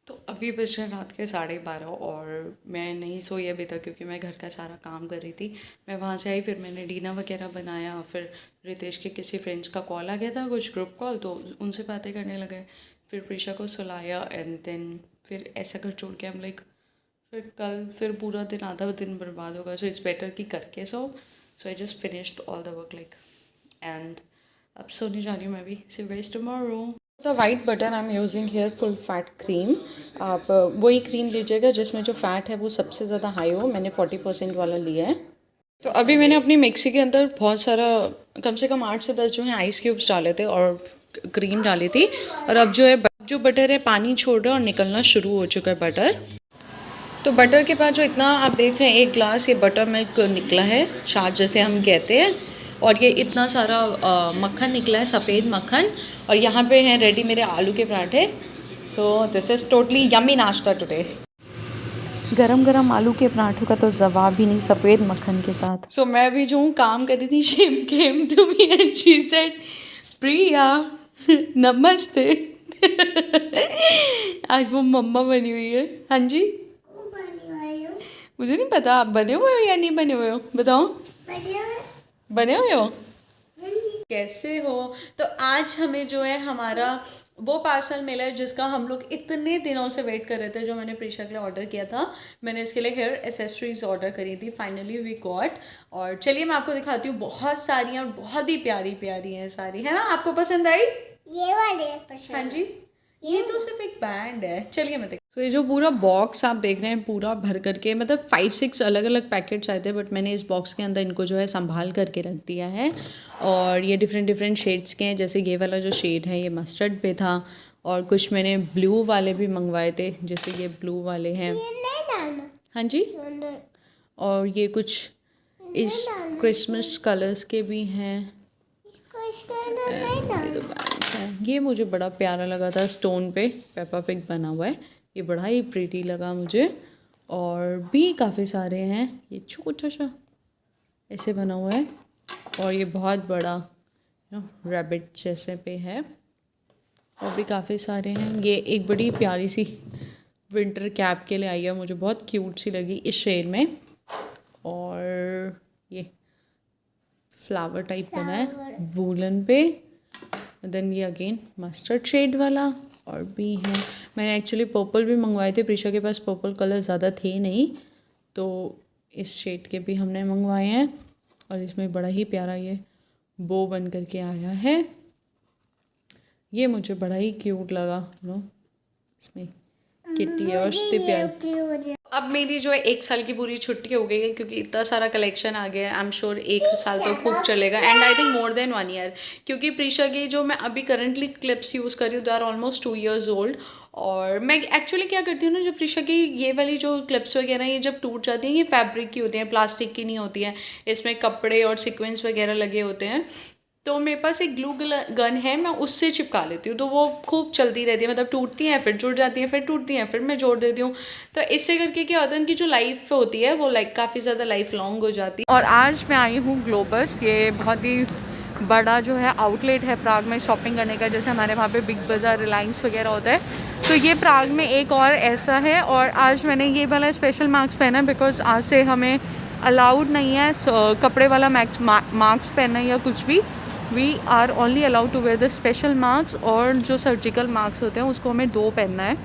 तो अभी बज रहे रात के 12:30 और मैं नहीं सोई अभी तक क्योंकि मैं घर का सारा काम कर रही थी। मैं वहाँ से आई, फिर मैंने डिनर वगैरह बनाया, फिर रितेश के किसी फ्रेंड्स का कॉल आ गया था, कुछ ग्रुप कॉल, तो उनसे बातें करने लगे। फिर प्रीशा को सुलाया एंड देन फिर ऐसा घर छोड़ के हम लाइक फिर कल फिर पूरा दिन आधा दिन बर्बाद होगा। सो इट्स बेटर कि करके so I just finished all the work like and अब सोने जा रही हूँ मैं भी। See you guys tomorrow. The white butter I am using here full fat cream. आप वही क्रीम लीजिएगा जिसमें जो फैट है वो सबसे ज़्यादा हाई हो। मैंने 40% वाला लिया है। तो अभी मैंने अपनी मिक्सी के अंदर बहुत सारा कम से कम 8 से 10 जो है आइस क्यूब्स डाले थे और क्रीम डाली थी। और अब जो बटर है पानी छोड़ रहा है और निकलना शुरू हो चुका है बटर। तो बटर के बाद जो इतना आप देख रहे हैं 1 ग्लास ये बटर मिल्क निकला है, छाछ जैसे हम कहते हैं। और ये इतना सारा मक्खन निकला है, सफ़ेद मक्खन। और यहाँ पे हैं रेडी मेरे आलू के पराठे। So this is totally yummy नाश्ता टुडे। गरम गरम आलू के पराठों का तो जवाब ही नहीं सफ़ेद मक्खन के साथ। सो मैं भी जो हूँ काम कर रही थी, she came to me and she said Priya नमस्ते। आज वो मम्मा बनी हुई है। हाँ जी, मुझे नहीं पता आप बने हुए हो या नहीं बने हुए हो, बताओ। बने हुए हो? कैसे हो? तो आज हमें जो है हमारा वो पार्सल मिला है जिसका हम लोग इतने दिनों से वेट कर रहे थे, जो मैंने प्रीशा के लिए ऑर्डर किया था। मैंने इसके लिए हेयर एसेसरीज ऑर्डर करी थी, फाइनली वी गॉट। और चलिए मैं आपको दिखाती हूँ, बहुत सारी और बहुत ही प्यारी प्यारी हैं सारी, है ना? आपको पसंद आई? ये वाले पसंद? हाँ जी, ये तो सिर्फ एक बैंड है। चलिए मैं तो ये जो पूरा बॉक्स आप देख रहे हैं पूरा भर करके, मतलब 5-6 अलग अलग पैकेट्स आए थे, बट मैंने इस बॉक्स के अंदर इनको जो है संभाल करके रख दिया है। और ये डिफरेंट डिफरेंट शेड्स के हैं, जैसे ये वाला जो शेड है ये मस्टर्ड पे था। और कुछ मैंने ब्लू वाले भी मंगवाए थे, जैसे ये ब्लू वाले हैं। हाँ जी, और ये कुछ इस क्रिसमस कलर्स के भी हैं। ये मुझे बड़ा प्यारा लगा था, स्टोन पे पेपा पिग बना हुआ है, ये बड़ा ही प्रीटी लगा मुझे। और भी काफ़ी सारे हैं, ये छोटा सा ऐसे बना हुआ है और ये बहुत बड़ा रैबिट जैसे पे है। और भी काफ़ी सारे हैं। ये एक बड़ी प्यारी सी विंटर कैप के लिए आई है, मुझे बहुत क्यूट सी लगी इस शेड में। और ये फ्लावर टाइप बना है वूलन पे। देन ये अगेन मस्टर्ड शेड वाला और भी है। मैंने एक्चुअली पर्पल भी मंगवाए थे, प्रीशा के पास पर्पल कलर ज़्यादा थे नहीं, तो इस शेड के भी हमने मंगवाए हैं। और इसमें बड़ा ही प्यारा ये बो बन करके आया है, ये मुझे बड़ा ही क्यूट लगा। इसमें किट्टी है और प्यारी। अब मेरी जो है 1 साल की पूरी छुट्टी हो गई है, क्योंकि इतना सारा कलेक्शन आ गया है। आई एम श्योर 1 साल तो खूब चलेगा, and I think more than 1 year, क्योंकि प्रीशा की जो मैं अभी करंटली क्लिप्स यूज़ कर रही हूँ they are almost 2 years old. और मैं एक्चुअली क्या करती हूँ ना, जब प्रीशा की ये वाली जो क्लिप्स वगैरह ये जब टूट जाती हैं, ये फैब्रिक की होती हैं, प्लास्टिक की नहीं होती हैं, इसमें कपड़े और सीक्वेंस वगैरह लगे होते हैं। तो मेरे पास एक ग्लू गन है, मैं उससे चिपका लेती हूँ, तो वो खूब चलती रहती है, मतलब टूटती हैं फिर जुड़ जाती हैं, फिर टूटती हैं फिर मैं जोड़ देती हूँ। तो इससे करके क्या होता है, उनकी जो लाइफ होती है वो लाइक काफ़ी ज़्यादा लाइफ लॉन्ग हो जाती है। और आज मैं आई हूँ ग्लोबस, ये बहुत ही बड़ा जो है आउटलेट है प्राग में शॉपिंग करने का। जैसे हमारे वहाँ पे बिग बाज़ार, रिलायंस वगैरह होता है, तो ये प्राग में एक और ऐसा है। और आज मैंने ये वाला स्पेशल मास्क पहना बिकॉज आज से हमें अलाउड नहीं है कपड़े वाला मास्क पहनना या कुछ भी। We are only allowed to wear the special mask, और जो सर्जिकल मास्क होते हैं उसको हमें 2 पहनना है।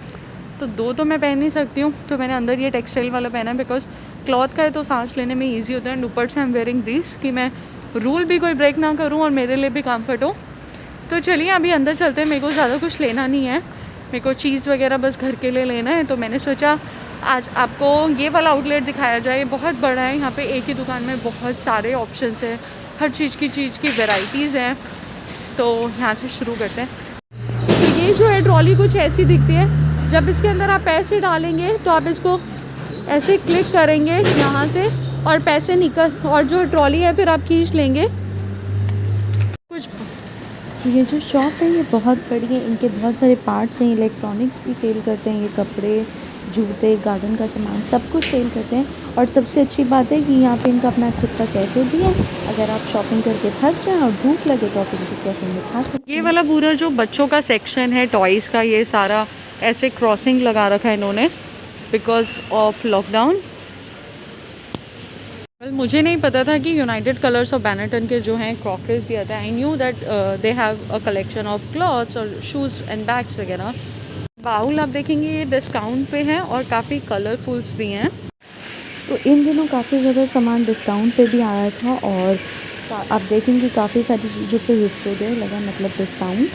तो 2 तो मैं पहन नहीं सकती हूँ, तो मैंने अंदर ये टेक्सटाइल वाला पहना है बिकॉज क्लॉथ का है तो सांस लेने में ईजी होता है। एंड ऊपर से आई एम वेयरिंग दिस कि मैं रूल भी कोई ब्रेक ना करूँ और मेरे लिए भी कम्फर्ट हो। तो चलिए अभी अंदर चलते हैं, मेरे को ज़्यादा कुछ लेना नहीं है, मेरे को चीज़ वगैरह बस घर के लिए लेना है। तो मैंने सोचा आज आपको ये वाला आउटलेट दिखाया जाए, बहुत बड़ा है, यहाँ पे एक ही दुकान में बहुत सारे ऑप्शंस हैं, हर चीज़ की वैरायटीज़ हैं। तो यहाँ से शुरू करते हैं। तो ये जो है ट्रॉली कुछ ऐसी दिखती है, जब इसके अंदर आप पैसे डालेंगे तो आप इसको ऐसे क्लिक करेंगे यहाँ से और पैसे निकल, और जो ट्रॉली है फिर आप खींच लेंगे कुछ। ये जो शॉप है ये बहुत बड़ी है, इनके बहुत सारे पार्ट्स हैं, इलेक्ट्रॉनिक्स भी सेल करते हैं, ये कपड़े, जूते, गार्डन का सामान सब कुछ सेल करते हैं। और सबसे अच्छी बात है कि यहाँ पे इनका अपना खुद का कैफ़े भी है, अगर आप शॉपिंग करके थक जाएं और भूख लगे तो आप इनके कैफ़े में खा सकते हैं। ये वाला पूरा जो बच्चों का सेक्शन है टॉयज़ का, ये सारा ऐसे क्रॉसिंग लगा रखा है इन्होंने बिकॉज ऑफ लॉकडाउन। मुझे नहीं पता था कि यूनाइटेड कलर्स और बैनरटन के जो हैं क्रॉकरीज भी आता है। I knew that they have a collection of clothes और शूज़ एंड बैग्स वगैरह। बाउल आप देखेंगे ये डिस्काउंट पे हैं और काफ़ी कलरफुल्स भी हैं। तो इन दिनों काफ़ी ज़्यादा सामान डिस्काउंट पे भी आया था और आप देखेंगे काफ़ी सारी चीज़ों पे विप्रो लगा मतलब डिस्काउंट।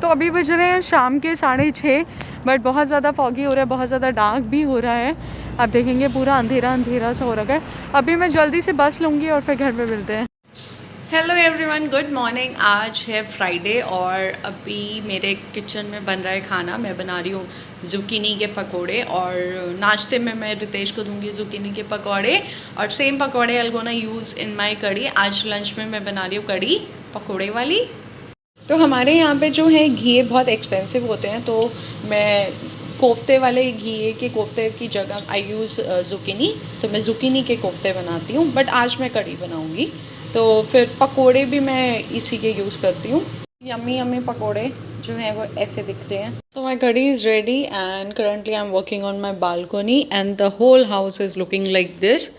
तो अभी बज रहे हैं शाम के 6:30 बट बहुत ज़्यादा फॉगी हो रहा है, बहुत ज़्यादा डार्क भी हो रहा है। आप देखेंगे पूरा अंधेरा अंधेरा सा हो रखा है। अभी मैं जल्दी से बस लूँगी और फिर घर पे मिलते हैं। Hello everyone, good morning. आज है फ्राइडे और अभी मेरे किचन में बन रहा है खाना। मैं बना रही हूँ ज़ुकीनी के पकोड़े और नाश्ते में मैं रितेश को दूंगी ज़ुकीनी के पकोड़े और सेम पकोड़े I gonna use in my कड़ी। आज लंच में मैं बना रही हूँ कड़ी पकोड़े वाली। तो हमारे यहाँ पे जो है घी बहुत एक्सपेंसिव होते हैं, तो मैं कोफ्ते वाले घी के कोफ्ते की जगह आई यूज़ ज़ुकीनी, तो मैं ज़ुकीनी के कोफ्ते बनाती हूँ। बट आज मैं कड़ी बनाऊँगी, तो फिर पकोड़े भी मैं इसी के यूज़ करती हूँ। यम्मी यम्मी पकोड़े जो हैं वो ऐसे दिख रहे हैं। तो my kadhi is ready and currently I am working on my balcony and the whole house is looking like this.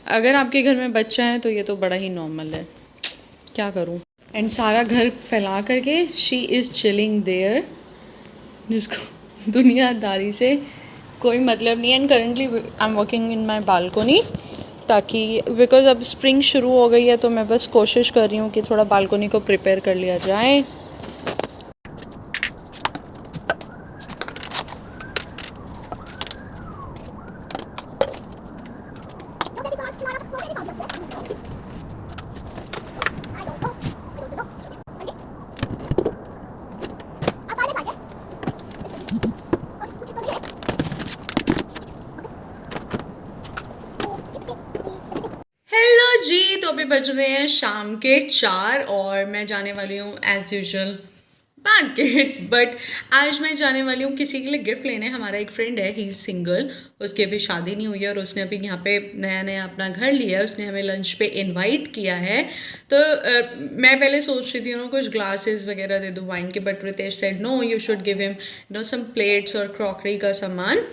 अगर आपके घर में बच्चा है तो ये तो बड़ा ही नॉर्मल है, क्या करूँ। एंड सारा घर फैला करके शी इज़ चिलिंग देयर, जिसको दुनियादारी से कोई मतलब नहीं है। And currently I am working in my balcony, ताकि बिकॉज अब स्प्रिंग शुरू हो गई है तो मैं बस कोशिश कर रही हूँ कि थोड़ा बालकोनी को प्रिपेयर कर लिया जाए। जी, तो अभी बज रहे हैं शाम के 4 और मैं जाने वाली हूँ एज़ यूजुअल मार्केट। बट आज मैं जाने वाली हूँ किसी के लिए गिफ्ट लेने। हमारा एक फ्रेंड है, ही इज़ सिंगल, उसकी अभी शादी नहीं हुई है और उसने अभी यहाँ पे नया नया अपना घर लिया है। उसने हमें लंच पे इनवाइट किया है। तो मैं पहले सोच रही थी कुछ ग्लासेस वगैरह दे दूँ वाइन के, but Ritesh said no, you should give him some plates और क्रॉकरी का सामान।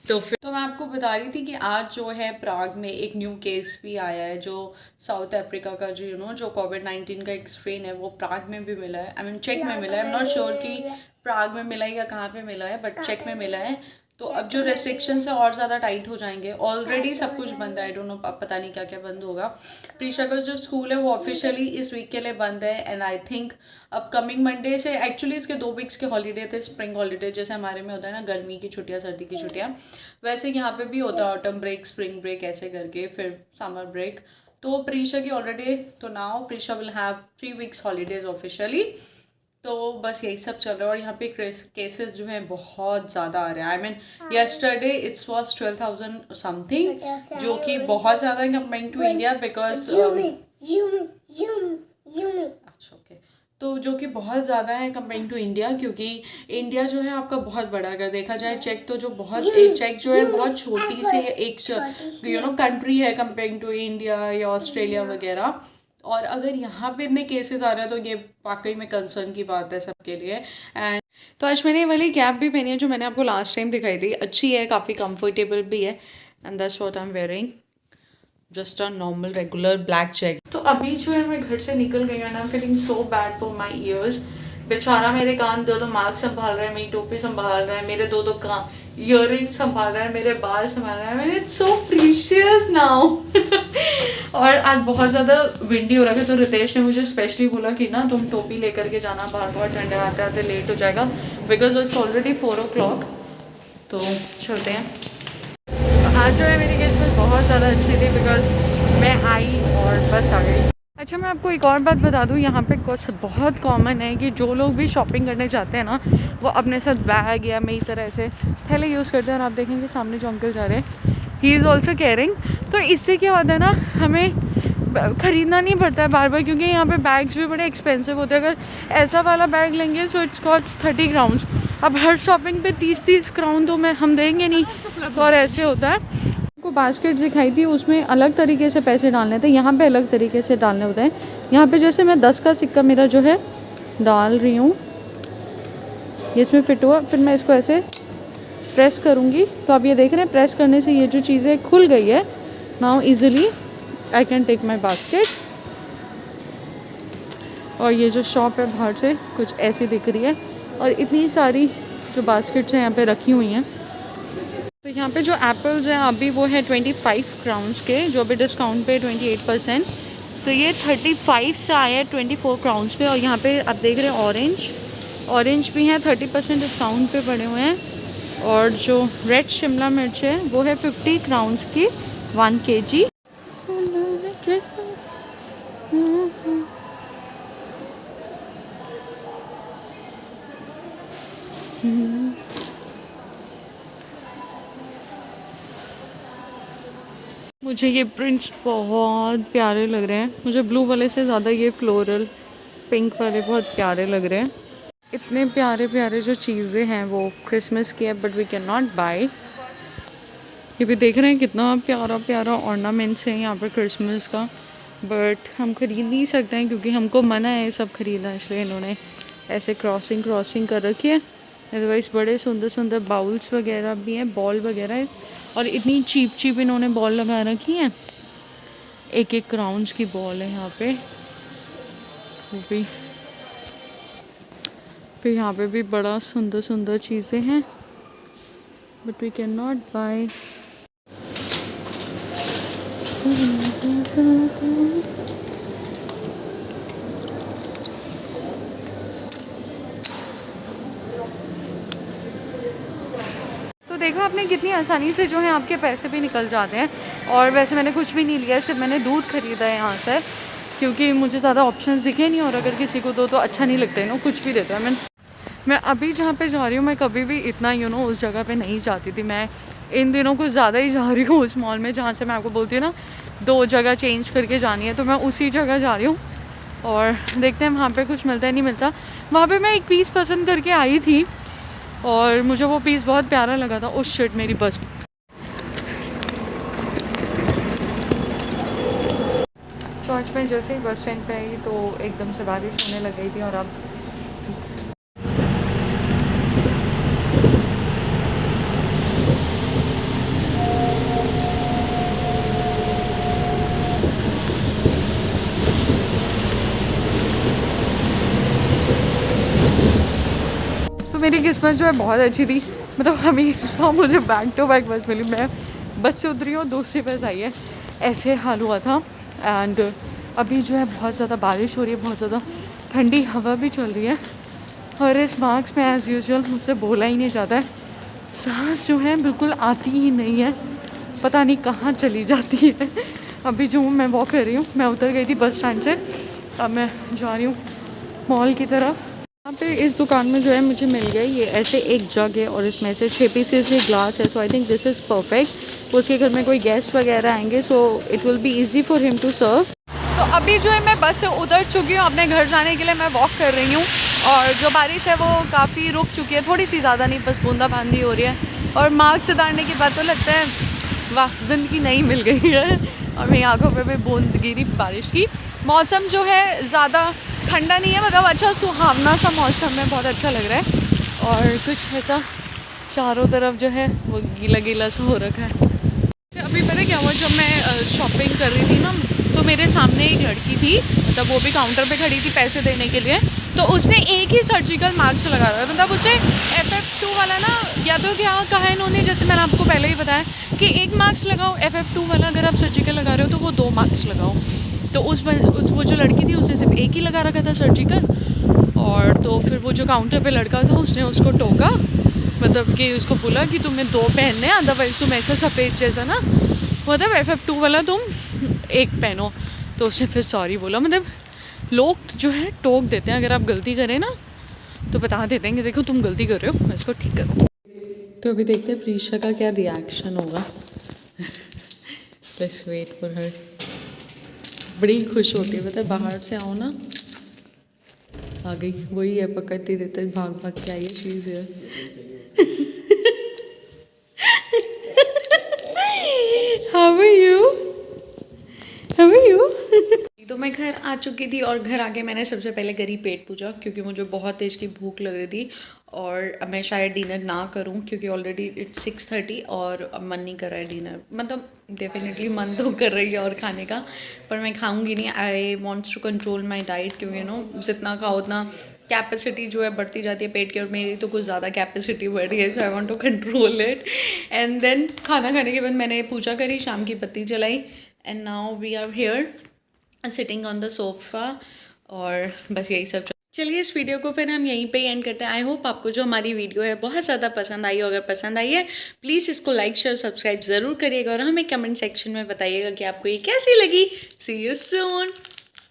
तो फिर मैं आपको बता रही थी कि आज जो है प्राग में एक न्यू केस भी आया है, जो साउथ अफ्रीका का जो जो कोविड-19 का एक स्ट्रेन है वो प्राग में भी मिला है। आई मीन चेक में मिला है। आई एम नॉट श्योर कि प्राग में मिला है या कहाँ पे मिला है, बट चेक में मिला है। तो अब जो रेस्ट्रिक्शंस है और ज़्यादा टाइट हो जाएंगे। ऑलरेडी सब कुछ बंद है, आई डोंट नो अब पता नहीं क्या क्या बंद होगा। प्रीशा का जो स्कूल है वो ऑफिशियली इस वीक के लिए बंद है एंड आई थिंक अब कमिंग मंडे से, एक्चुअली इसके 2 वीक्स के हॉलीडे थे, स्प्रिंग हॉलीडे जैसे हमारे में होता है ना, गर्मी की छुट्टियाँ सर्दी की छुट्टियाँ, वैसे यहाँ पे भी होता है ऑटम ब्रेक स्प्रिंग ब्रेक ऐसे करके, फिर समर ब्रेक। तो प्रीशा की ऑलरेडी, तो now Prisha will have 3 weeks holidays officially. तो बस यही सब चल रहा है और यहाँ पे केसेस जो हैं बहुत ज़्यादा आ रहे हैं। I mean yesterday it's was 12,000 something, जो कि बहुत ज़्यादा है कंपेयरिंग टू इंडिया बिकॉज अच्छा ओके, तो जो कि बहुत ज़्यादा है कंपेयरिंग टू इंडिया, क्योंकि इंडिया जो है आपका बहुत बड़ा, अगर देखा जाए चेक तो जो बहुत चेक जो है बहुत छोटी सी एक कंट्री है कंपेयरिंग टू इंडिया या ऑस्ट्रेलिया वगैरह। और अगर यहाँ पे इतने केसेस आ रहे हैं तो ये वाकई में कंसर्न की बात है सबके लिए। एंड तो आज मैंने ये वाली कैप भी पहनी है जो मैंने आपको लास्ट टाइम दिखाई थी, अच्छी है, काफ़ी कंफर्टेबल भी है। And that's what I am wearing, just a normal regular black check. तो अभी जो है मैं घर से निकल गई हूँ, I am feeling so bad for my years. बेचारा मेरे कान 2 मास्क संभाल रहा है, मेरी टोपी संभाल रहा है, मेरे 2 ईयरिंग संभाल रहा है, मेरे बाल संभाल रहा है। मैंने इट्स सो प्रीशियस नाउ। और आज बहुत ज़्यादा विंडी हो रहा है, तो रितेश ने मुझे स्पेशली बोला कि ना तुम टोपी लेकर के जाना, बाहर बहुत ठंडे आते आते लेट हो जाएगा, बिकॉज इट्स ऑलरेडी 4 o'clock। तो चलते हैं। आज जो है मेरी किस्मत बहुत ज़्यादा अच्छी थी बिकॉज मैं आई और बस आ गई। अच्छा, मैं आपको एक और बात बता दूं, यहाँ पे कुछ बहुत कॉमन है कि जो लोग भी शॉपिंग करने जाते हैं ना, वो अपने साथ बैग या मेरी तरह ऐसे थैले यूज़ करते हैं। और आप देखेंगे सामने जो अंकल जा रहे हैं, ही इज़ ऑल्सो कैरिंग। तो इससे क्या होता है ना, हमें ख़रीदना नहीं पड़ता है बार बार, क्योंकि यहाँ पे बैग्स भी बड़े एक्सपेंसिव होते हैं। अगर ऐसा वाला बैग लेंगे सो इट्स कॉस्ट 30 crowns। अब हर शॉपिंग पे 30 crown तो हम देंगे नहीं, तो और ऐसे होता है। को बास्केट दिखाई थी, उसमें अलग तरीके से पैसे डालने थे, यहाँ पे अलग तरीके से डालने होते हैं। यहाँ पे जैसे मैं 10 का सिक्का मेरा जो है डाल रही हूँ, ये इसमें फिट हुआ। फिर मैं इसको ऐसे प्रेस करूँगी, तो आप ये देख रहे हैं प्रेस करने से ये जो चीज़ें खुल गई है। Now easily I can take my basket. और ये जो शॉप है बाहर से कुछ ऐसी दिख रही है, और इतनी सारी जो बास्केट्स हैं यहाँ पे रखी हुई हैं। तो यहाँ पे जो एप्पल्स हैं अभी वो है 25 क्राउन्स के, जो अभी डिस्काउंट पे 28%। तो ये 35 से आया है 24 क्राउन्स पे। और यहाँ पे आप देख रहे हैं ऑरेंज भी हैं 30% डिस्काउंट पे पड़े हुए हैं। और जो रेड शिमला मिर्च है वो है 50 क्राउन्स की 1 kg। मुझे ये प्रिंट्स बहुत प्यारे लग रहे हैं। मुझे ब्लू वाले से ज़्यादा ये फ्लोरल पिंक वाले बहुत प्यारे लग रहे हैं। इतने प्यारे प्यारे जो चीज़ें हैं वो क्रिसमस की है, but we can not buy. ये भी देख रहे हैं कितना प्यारा प्यारा ऑर्नामेंट्स है यहाँ पर क्रिसमस का, बट हम ख़रीद नहीं सकते हैं क्योंकि हमको मना है ये सब ख़रीदना, इसलिए इन्होंने ऐसे क्रॉसिंग कर रखी है। अदरवाइज़ बड़े सुंदर सुंदर बाउल्स वगैरह भी हैं, बॉल वगैरह है। और इतनी चीप इन्होंने बॉल लगा रखी हैं। 1 क्राउन्स की बॉल है यहाँ पे। वो भी फिर यहाँ पे भी बड़ा सुंदर चीज़ें हैं, but we can not buy. तो देखा आपने कितनी आसानी से जो है आपके पैसे भी निकल जाते हैं। और वैसे मैंने कुछ भी नहीं लिया, सिर्फ मैंने दूध ख़रीदा है यहाँ से, क्योंकि मुझे ज़्यादा ऑप्शंस दिखे नहीं। और अगर किसी को दो तो अच्छा नहीं लगता है ना, कुछ भी देता है। मैं अभी जहाँ पे जा रही हूँ, मैं कभी भी इतना उस जगह पे नहीं जाती थी। मैं इन दिनों कुछ ज़्यादा ही जा रही हूँ उस मॉल में जहाँ से मैं आपको बोलती हूँ ना 2 जगह चेंज करके जानी है, तो मैं उसी जगह जा रही हूँ। और देखते हैं वहाँ पे कुछ मिलता है नहीं मिलता। वहाँ पे मैं एक पीस पसंद करके आई थी और मुझे वो पीस बहुत प्यारा लगा था। उस शिट मेरी बस। तो आज मैं जैसे ही बस स्टैंड पे आई तो एकदम से बारिश होने लग गई थी। और अब तो मेरी किस्मत जो है बहुत अच्छी थी। मतलब हमेशा मुझे बैक टू बैक बस मिली। मैं बस से उतरी हूँ, दूसरी बस आई है, ऐसे हाल हुआ था। एंड अभी जो है बहुत ज़्यादा बारिश हो रही है, बहुत ज़्यादा ठंडी हवा भी चल रही है। और इस मार्क्स में एज़ यूजुअल मुझसे बोला ही नहीं जाता है। सांस जो है बिल्कुल आती ही नहीं है, पता नहीं कहाँ चली जाती है। अभी जो मैं वॉक कर रही हूँ, मैं उतर गई थी बस स्टैंड से, अब मैं जा रही हूँ मॉल की तरफ। यहाँ पे इस दुकान में जो है मुझे मिल गई ये ऐसे एक जग है और इसमें से 6 पीसेस के ग्लास है। So I think this is perfect. उसके घर में कोई गेस्ट वगैरह आएंगे, so it will be easy for him to serve. तो अभी जो है मैं बस से उतर चुकी हूँ, अपने घर जाने के लिए मैं वॉक कर रही हूँ। और जो बारिश है वो काफ़ी रुक चुकी है, थोड़ी सी, ज़्यादा नहीं, बस बूंदाबांदी हो रही है। और मार्क्स उतारने के बाद तो लगता है वाह, ज़िंदगी नई मिल गई है। और मेरी आंखों पे भी बूंद गिरी बारिश की। मौसम जो है ज़्यादा ठंडा नहीं है, मतलब अच्छा सुहावना सा मौसम है, बहुत अच्छा लग रहा है। और कुछ ऐसा चारों तरफ जो है वो गीला गीला सा हो रखा है। अभी पता क्या हुआ, जब मैं शॉपिंग कर रही थी ना, तो मेरे सामने एक लड़की थी, मतलब वो भी काउंटर पे खड़ी थी पैसे देने के लिए। तो उसने एक ही सर्जिकल मास्क लगा रहा था, मतलब उसे FF2 वाला ना, या तो क्या कहा इन्होंने, जैसे मैंने आपको पहले ही बताया कि एक मास्क लगाओ FF2 वाला, अगर आप सर्जिकल लगा रहे हो तो वो 2 मास्क लगाओ। तो उस वो जो लड़की थी उसने सिर्फ एक ही लगा रखा था सर्जिकल। और तो फिर वो जो काउंटर पे लड़का था उसने उसको टोका, मतलब कि उसको बोला कि तुम्हें 2 पहनने हैं, अदरवाइज़ तुम ऐसा सफ़ेद जैसा ना, मतलब FF2 वाला तुम एक पहनो। तो उसने फिर सॉरी बोला। मतलब लोग जो है टोक देते हैं, अगर आप गलती करें ना तो बता देते हैं कि देखो तुम गलती कर रहे हो, इसको ठीक करो। तो अभी देखते हैं प्रीशा का क्या रिएक्शन होगा। Let's wait for her. बड़ी खुश होती है, पता है, बाहर से आओ ना, आ गई, वही है, पकड़ती देते भाग भाग के आई है चीज़ है। How are you? How are you? तो मैं घर आ चुकी थी और घर आके मैंने सबसे पहले करी पेट पूजा, क्योंकि मुझे बहुत तेज़ की भूख लग रही थी और अब मैं शायद डिनर ना करूं, क्योंकि ऑलरेडी इट्स 6:30 और अब मन नहीं कर रहा है डिनर। मतलब डेफिनेटली मन तो कर रही है और खाने का, पर मैं खाऊंगी नहीं। I wants to control my diet, क्योंकि जितना खाओ उतना कैपेसिटी जो है बढ़ती जाती है पेट की, और मेरी तो कुछ ज़्यादा कैपेसिटी बढ़ रही है, so I want to control it. And then खाना खाने के बाद मैंने पूजा करी, शाम की बत्ती जलाई, and now we are here sitting on the sofa, और बस यही सब। चलिए इस वीडियो को फिर हम यहीं पे एंड करते हैं। आई होप आपको जो हमारी वीडियो है बहुत ज़्यादा पसंद आई हो। अगर पसंद आई है प्लीज़ इसको लाइक शेयर सब्सक्राइब ज़रूर करिएगा और हमें कमेंट सेक्शन में बताइएगा कि आपको ये कैसी लगी। सी यू सून।